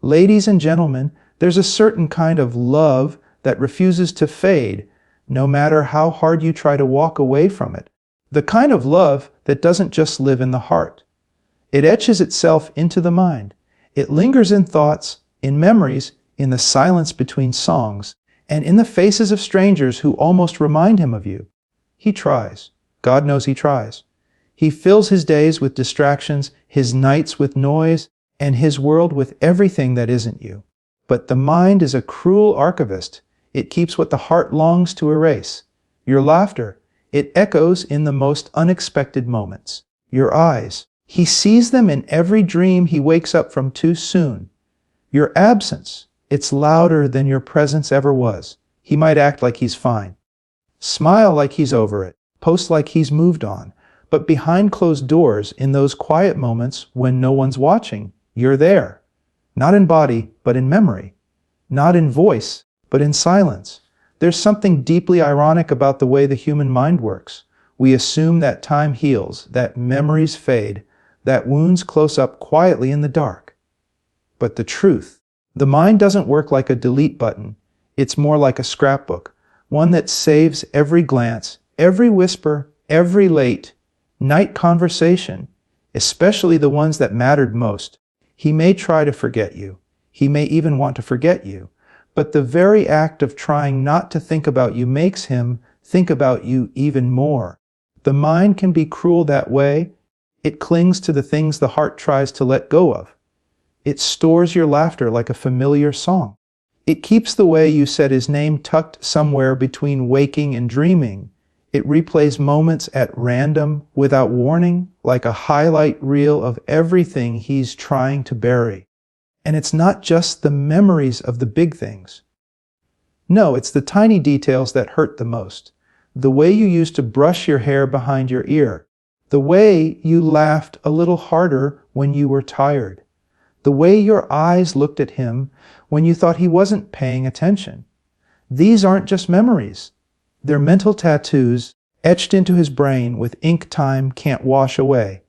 Ladies and gentlemen, there's a certain kind of love that refuses to fade, no matter how hard you try to walk away from it. The kind of love that doesn't just live in the heart. It etches itself into the mind. It lingers in thoughts, in memories, in the silence between songs, and in the faces of strangers who almost remind him of you. He tries. God knows he tries. He fills his days with distractions, his nights with noise, and his world with everything that isn't you. But the mind is a cruel archivist. It keeps what the heart longs to erase. Your laughter, it echoes in the most unexpected moments. Your eyes, he sees them in every dream he wakes up from too soon. Your absence, it's louder than your presence ever was. He might act like he's fine. Smile like he's over it. Post like he's moved on. But behind closed doors, in those quiet moments when no one's watching, you're there. Not in body, but in memory. Not in voice, but in silence. There's something deeply ironic about the way the human mind works. We assume that time heals, that memories fade, that wounds close up quietly in the dark. But the truth, the mind doesn't work like a delete button. It's more like a scrapbook, one that saves every glance, every whisper, every late night conversation, especially the ones that mattered most. He may try to forget you. He may even want to forget you. But the very act of trying not to think about you makes him think about you even more. The mind can be cruel that way. It clings to the things the heart tries to let go of. It stores your laughter like a familiar song. It keeps the way you said his name tucked somewhere between waking and dreaming. It replays moments at random, without warning, like a highlight reel of everything he's trying to bury. And it's not just the memories of the big things. No, it's the tiny details that hurt the most. The way you used to brush your hair behind your ear. The way you laughed a little harder when you were tired. The way your eyes looked at him when you thought he wasn't paying attention. These aren't just memories. They're mental tattoos etched into his brain with ink time can't wash away.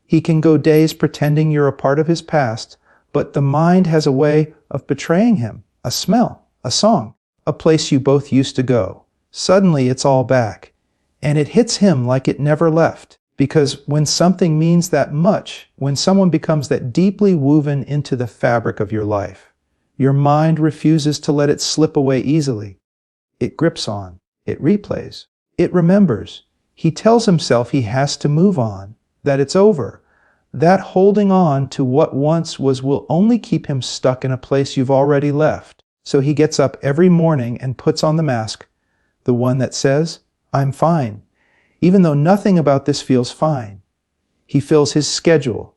He can go days pretending you're a part of his past, but the mind has a way of betraying him. A smell, a song, a place you both used to go. Suddenly it's all back, and it hits him like it never left. Because when something means that much, when someone becomes that deeply woven into the fabric of your life, your mind refuses to let it slip away easily. It grips on. It replays. It remembers. He tells himself he has to move on, that it's over. That holding on to what once was will only keep him stuck in a place you've already left. So he gets up every morning and puts on the mask, the one that says, "I'm fine," even though nothing about this feels fine. He fills his schedule.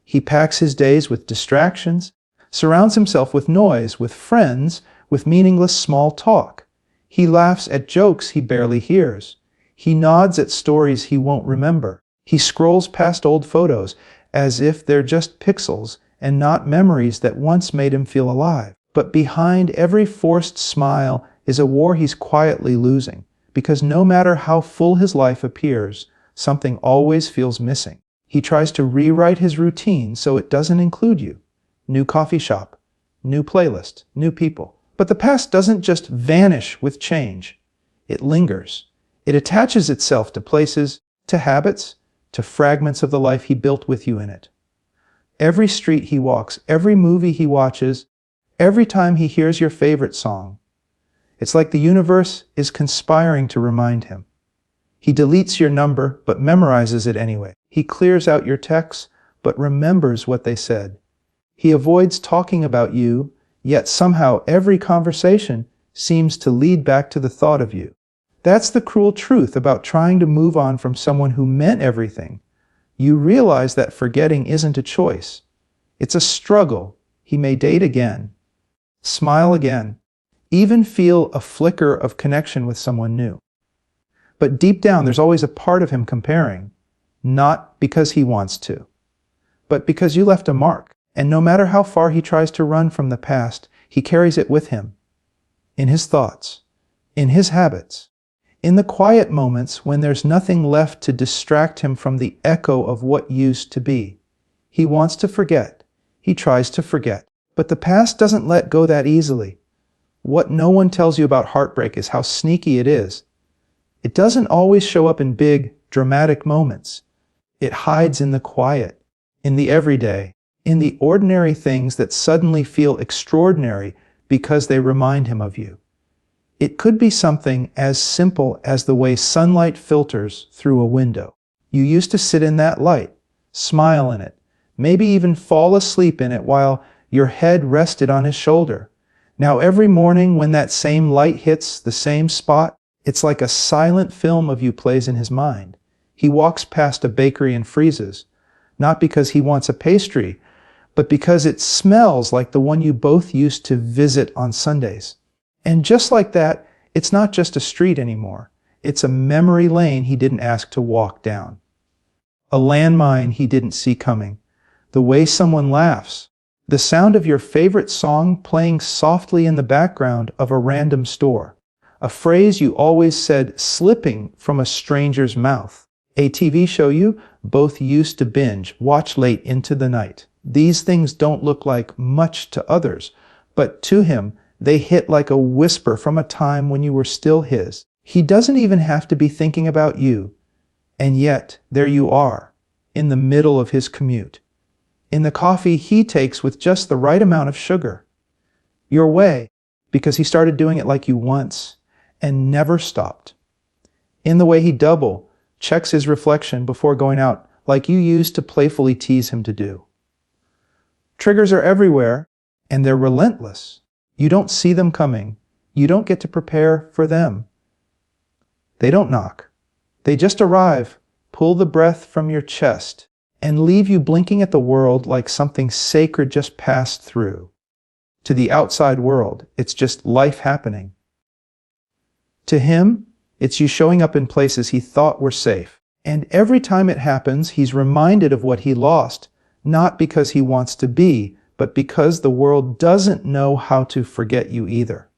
He packs his days with distractions, surrounds himself with noise, with friends, with meaningless small talk. He laughs at jokes he barely hears. He nods at stories he won't remember. He scrolls past old photos as if they're just pixels and not memories that once made him feel alive. But behind every forced smile is a war he's quietly losing, because no matter how full his life appears, something always feels missing. He tries to rewrite his routine so it doesn't include you. New coffee shop, new playlist, new people. But the past doesn't just vanish with change. It lingers. It attaches itself to places, to habits, to fragments of the life he built with you in it. Every street he walks, every movie he watches, every time he hears your favorite song. It's like the universe is conspiring to remind him. He deletes your number, but memorizes it anyway. He clears out your texts, but remembers what they said. He avoids talking about you, yet somehow every conversation seems to lead back to the thought of you. That's the cruel truth about trying to move on from someone who meant everything. You realize that forgetting isn't a choice. It's a struggle. He may date again, smile again, even feel a flicker of connection with someone new. But deep down, there's always a part of him comparing, not because he wants to, but because you left a mark. And no matter how far he tries to run from the past, he carries it with him, in his thoughts, in his habits, in the quiet moments when there's nothing left to distract him from the echo of what used to be. He wants to forget. He tries to forget. But the past doesn't let go that easily. What no one tells you about heartbreak is how sneaky it is. It doesn't always show up in big, dramatic moments. It hides in the quiet, in the everyday, in the ordinary things that suddenly feel extraordinary because they remind him of you. It could be something as simple as the way sunlight filters through a window. You used to sit in that light, smile in it, maybe even fall asleep in it while your head rested on his shoulder. Now every morning when that same light hits the same spot, it's like a silent film of you plays in his mind. He walks past a bakery and freezes, not because he wants a pastry, but because it smells like the one you both used to visit on Sundays. And just like that, it's not just a street anymore. It's a memory lane he didn't ask to walk down. A landmine he didn't see coming. The way someone laughs. The sound of your favorite song playing softly in the background of a random store. A phrase you always said slipping from a stranger's mouth. A TV show you both used to binge, watch late into the night. These things don't look like much to others, but to him, they hit like a whisper from a time when you were still his. He doesn't even have to be thinking about you, and yet there you are, in the middle of his commute. In the coffee he takes with just the right amount of sugar. Your way, because he started doing it like you once, and never stopped. In the way he checks his reflection before going out, like you used to playfully tease him to do. Triggers are everywhere, and they're relentless. You don't see them coming. You don't get to prepare for them. They don't knock. They just arrive, pull the breath from your chest, and leave you blinking at the world like something sacred just passed through. To the outside world, it's just life happening. To him, it's you showing up in places he thought were safe. And every time it happens, he's reminded of what he lost, not because he wants to be, but because the world doesn't know how to forget you either.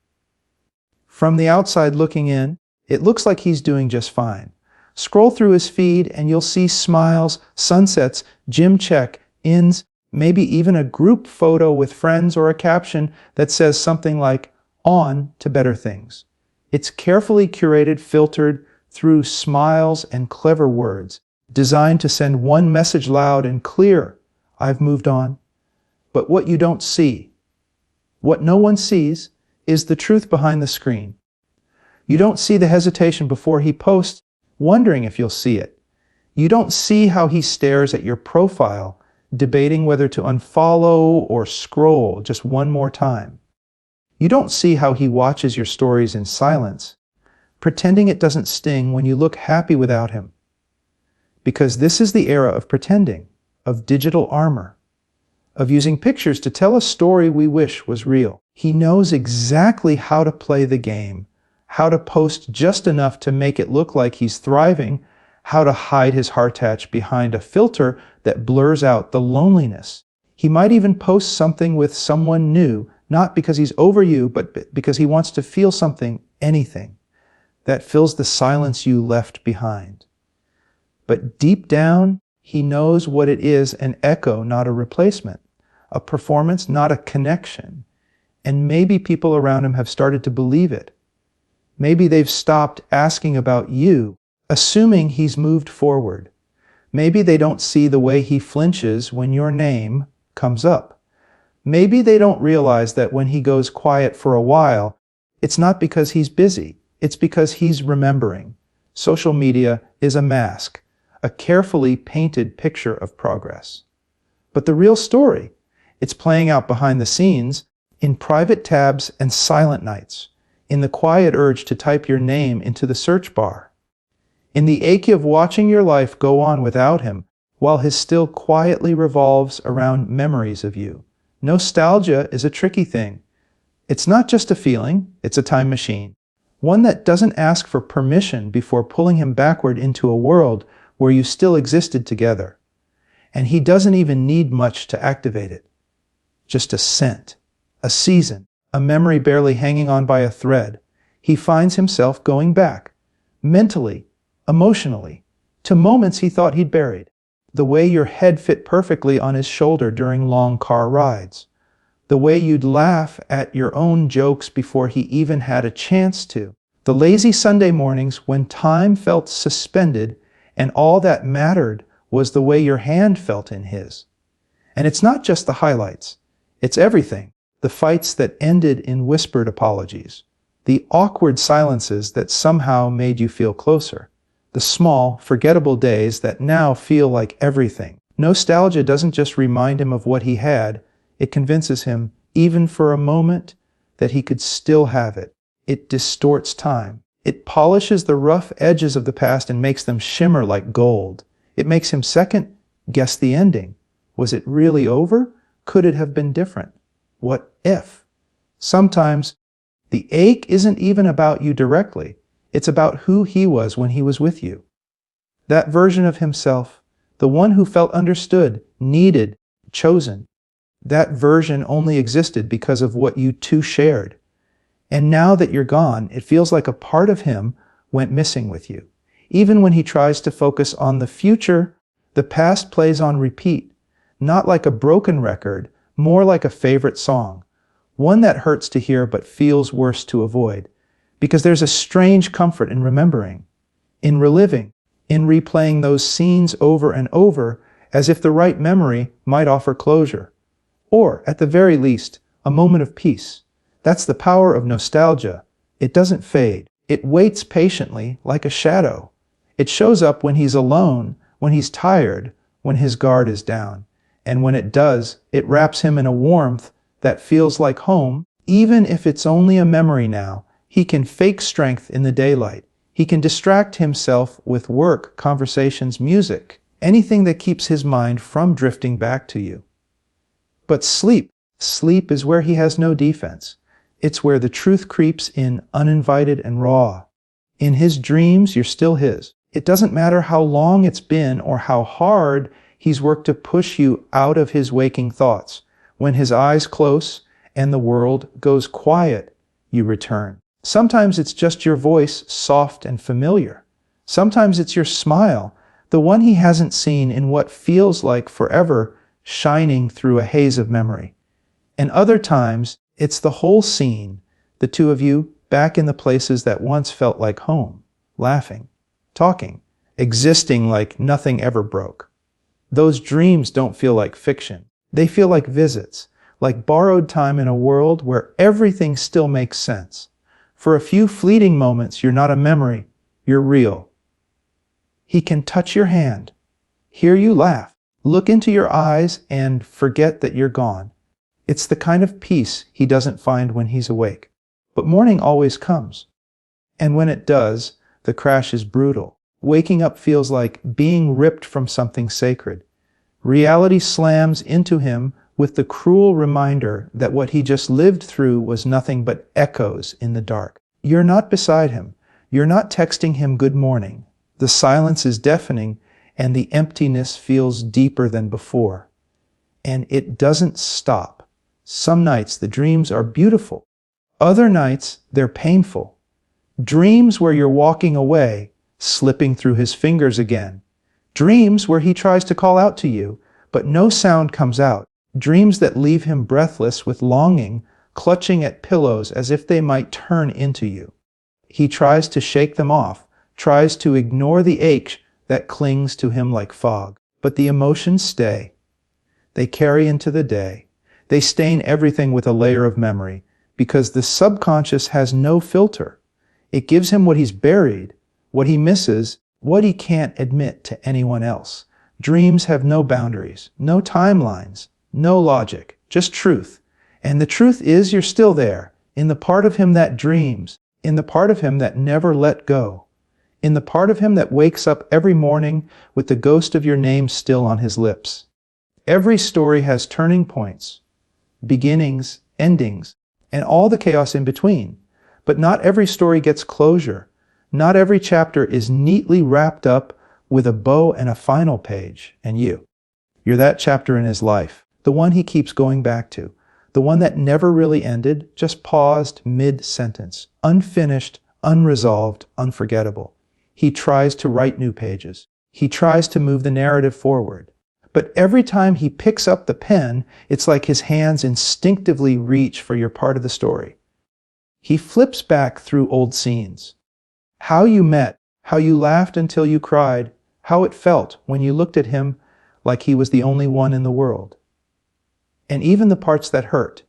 From the outside looking in, it looks like he's doing just fine. Scroll through his feed and you'll see smiles, sunsets, gym check-ins, maybe even a group photo with friends or a caption that says something like, "On to better things." It's carefully curated, filtered through smiles and clever words, designed to send one message loud and clear: I've moved on. But what you don't see, what no one sees, is the truth behind the screen. You don't see the hesitation before he posts, wondering if you'll see it. You don't see how he stares at your profile, debating whether to unfollow or scroll just one more time. You don't see how he watches your stories in silence, pretending it doesn't sting when you look happy without him. Because this is the era of pretending, of digital armor, of using pictures to tell a story we wish was real. He knows exactly how to play the game, how to post just enough to make it look like he's thriving, how to hide his heartache behind a filter that blurs out the loneliness. He might even post something with someone new, not because he's over you, but because he wants to feel something, anything, that fills the silence you left behind. But deep down, he knows what it is: an echo, not a replacement, a performance, not a connection. And maybe people around him have started to believe it. Maybe they've stopped asking about you, assuming he's moved forward. Maybe they don't see the way he flinches when your name comes up. Maybe they don't realize that when he goes quiet for a while, it's not because he's busy. It's because he's remembering. Social media is a mask, a carefully painted picture of progress. But the real story, it's playing out behind the scenes, in private tabs and silent nights, in the quiet urge to type your name into the search bar, in the ache of watching your life go on without him, while his still quietly revolves around memories of you. Nostalgia is a tricky thing. It's not just a feeling, it's a time machine. One that doesn't ask for permission before pulling him backward into a world where you still existed together. And he doesn't even need much to activate it. Just a scent, a season, a memory barely hanging on by a thread. He finds himself going back, mentally, emotionally, to moments he thought he'd buried. The way your head fit perfectly on his shoulder during long car rides. The way you'd laugh at your own jokes before he even had a chance to. The lazy Sunday mornings when time felt suspended and all that mattered was the way your hand felt in his. And it's not just the highlights. It's everything. The fights that ended in whispered apologies. The awkward silences that somehow made you feel closer. The small, forgettable days that now feel like everything. Nostalgia doesn't just remind him of what he had, it convinces him, even for a moment, that he could still have it. It distorts time. It polishes the rough edges of the past and makes them shimmer like gold. It makes him second guess the ending. Was it really over? Could it have been different? What if? Sometimes the ache isn't even about you directly. It's about who he was when he was with you. That version of himself, the one who felt understood, needed, chosen. That version only existed because of what you two shared. And now that you're gone, it feels like a part of him went missing with you. Even when he tries to focus on the future, the past plays on repeat, not like a broken record, more like a favorite song, one that hurts to hear but feels worse to avoid, because there's a strange comfort in remembering, in reliving, in replaying those scenes over and over, as if the right memory might offer closure, or, at the very least, a moment of peace. That's the power of nostalgia. It doesn't fade. It waits patiently, like a shadow. It shows up when he's alone, when he's tired, when his guard is down. And when it does, it wraps him in a warmth that feels like home. Even if it's only a memory now, he can fake strength in the daylight. He can distract himself with work, conversations, music, anything that keeps his mind from drifting back to you. But sleep is where he has no defense. It's where the truth creeps in uninvited and raw. In his dreams, you're still his. It doesn't matter how long it's been or how hard he's worked to push you out of his waking thoughts. When his eyes close and the world goes quiet, you return. Sometimes it's just your voice, soft and familiar. Sometimes it's your smile, the one he hasn't seen in what feels like forever, shining through a haze of memory. And other times, it's the whole scene, the two of you back in the places that once felt like home, laughing, talking, existing like nothing ever broke. Those dreams don't feel like fiction. They feel like visits, like borrowed time in a world where everything still makes sense. For a few fleeting moments, you're not a memory, you're real. He can touch your hand, hear you laugh, look into your eyes, and forget that you're gone. It's the kind of peace he doesn't find when he's awake. But morning always comes. And when it does, the crash is brutal. Waking up feels like being ripped from something sacred. Reality slams into him with the cruel reminder that what he just lived through was nothing but echoes in the dark. You're not beside him. You're not texting him good morning. The silence is deafening, and the emptiness feels deeper than before. And it doesn't stop. Some nights the dreams are beautiful. Other nights they're painful. Dreams where you're walking away, slipping through his fingers again. Dreams where he tries to call out to you, but no sound comes out. Dreams that leave him breathless with longing, clutching at pillows as if they might turn into you. He tries to shake them off, tries to ignore the ache that clings to him like fog. But the emotions stay. They carry into the day. They stain everything with a layer of memory, because the subconscious has no filter. It gives him what he's buried, what he misses, what he can't admit to anyone else. Dreams have no boundaries, no timelines, no logic, just truth. And the truth is you're still there, in the part of him that dreams, in the part of him that never let go, in the part of him that wakes up every morning with the ghost of your name still on his lips. Every story has turning points, beginnings, endings, and all the chaos in between. But not every story gets closure. Not every chapter is neatly wrapped up with a bow and a final page. And you're that chapter in his life, the one he keeps going back to, the one that never really ended, just paused mid-sentence, unfinished, unresolved, unforgettable. He tries to write new pages. He tries to move the narrative forward. But every time he picks up the pen, it's like his hands instinctively reach for your part of the story. He flips back through old scenes. How you met, how you laughed until you cried, how it felt when you looked at him like he was the only one in the world. And even the parts that hurt,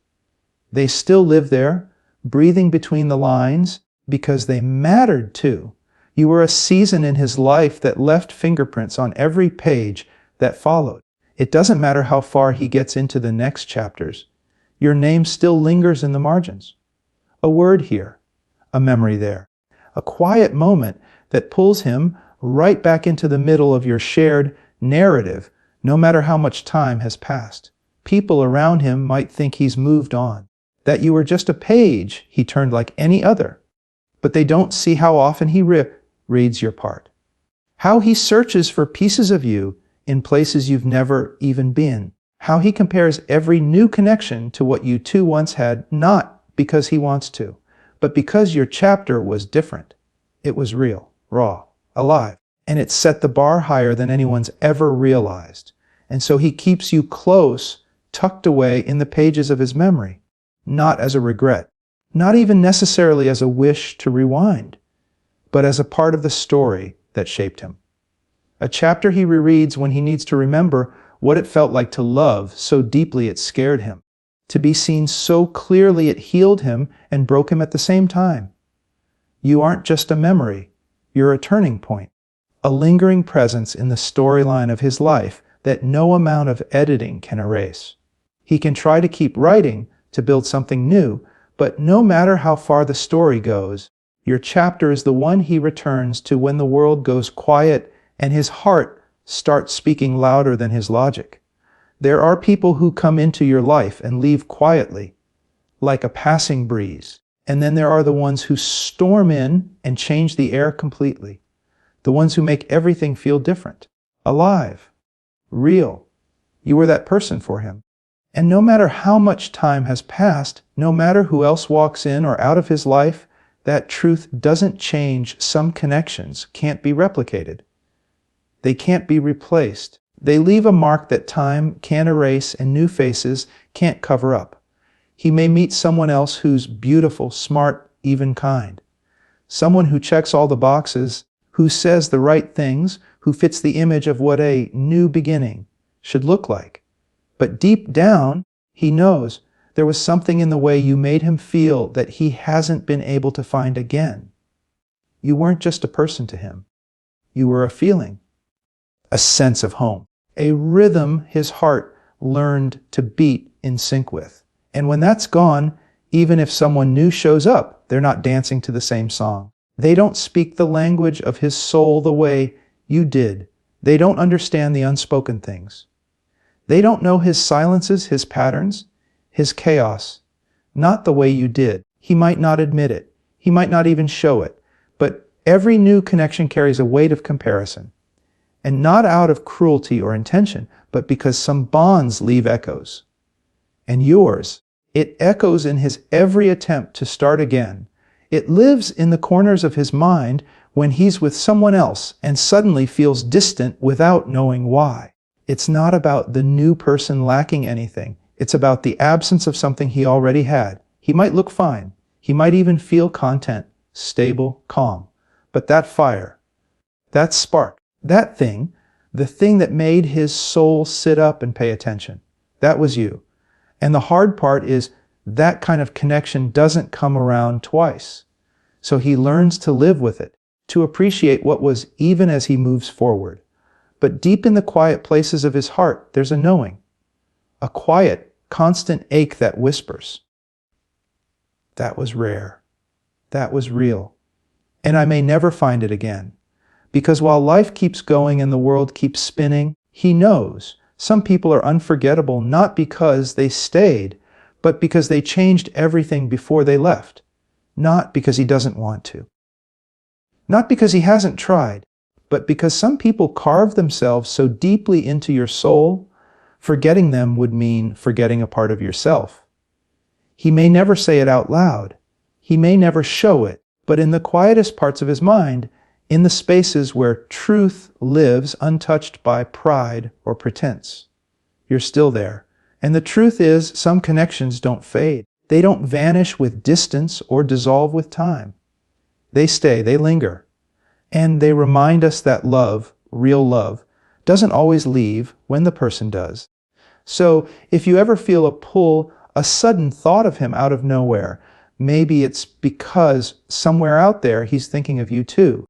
they still live there, breathing between the lines, because they mattered too. You were a season in his life that left fingerprints on every page that followed. It doesn't matter how far he gets into the next chapters. Your name still lingers in the margins. A word here, a memory there, a quiet moment that pulls him right back into the middle of your shared narrative, no matter how much time has passed. People around him might think he's moved on, that you were just a page he turned like any other, but they don't see how often he reads your part, how he searches for pieces of you in places you've never even been, how he compares every new connection to what you two once had, not because he wants to, but because your chapter was different. It was real, raw, alive, and it set the bar higher than anyone's ever realized. And so he keeps you close, tucked away in the pages of his memory, not as a regret, not even necessarily as a wish to rewind, but as a part of the story that shaped him. A chapter he rereads when he needs to remember what it felt like to love so deeply it scared him, to be seen so clearly it healed him and broke him at the same time. You aren't just a memory, you're a turning point, a lingering presence in the storyline of his life that no amount of editing can erase. He can try to keep writing to build something new, but no matter how far the story goes, your chapter is the one he returns to when the world goes quiet and his heart starts speaking louder than his logic. There are people who come into your life and leave quietly, like a passing breeze. And then there are the ones who storm in and change the air completely. The ones who make everything feel different, alive, real. You were that person for him. And no matter how much time has passed, no matter who else walks in or out of his life, that truth doesn't change. Some connections can't be replicated. They can't be replaced. They leave a mark that time can't erase and new faces can't cover up. He may meet someone else who's beautiful, smart, even kind. Someone who checks all the boxes, who says the right things, who fits the image of what a new beginning should look like. But deep down, he knows there was something in the way you made him feel that he hasn't been able to find again. You weren't just a person to him. You were a feeling, a sense of home, a rhythm his heart learned to beat in sync with. And when that's gone, even if someone new shows up, they're not dancing to the same song. They don't speak the language of his soul the way you did. They don't understand the unspoken things. They don't know his silences, his patterns, his chaos, not the way you did. He might not admit it. He might not even show it. But every new connection carries a weight of comparison. And not out of cruelty or intention, but because some bonds leave echoes. And yours, it echoes in his every attempt to start again. It lives in the corners of his mind when he's with someone else and suddenly feels distant without knowing why. It's not about the new person lacking anything. It's about the absence of something he already had. He might look fine. He might even feel content, stable, calm. But that fire, that spark, that thing, the thing that made his soul sit up and pay attention, that was you. And the hard part is that kind of connection doesn't come around twice. So he learns to live with it, to appreciate what was even as he moves forward. But deep in the quiet places of his heart, there's a knowing, a quiet, constant ache that whispers. That was rare. That was real. And I may never find it again. Because while life keeps going and the world keeps spinning, he knows some people are unforgettable not because they stayed, but because they changed everything before they left. Not because he doesn't want to. Not because he hasn't tried, but because some people carve themselves so deeply into your soul, forgetting them would mean forgetting a part of yourself. He may never say it out loud. He may never show it, but in the quietest parts of his mind, in the spaces where truth lives untouched by pride or pretense. You're still there. And the truth is, some connections don't fade. They don't vanish with distance or dissolve with time. They stay, they linger. And they remind us that love, real love, doesn't always leave when the person does. So if you ever feel a pull, a sudden thought of him out of nowhere, maybe it's because somewhere out there he's thinking of you too.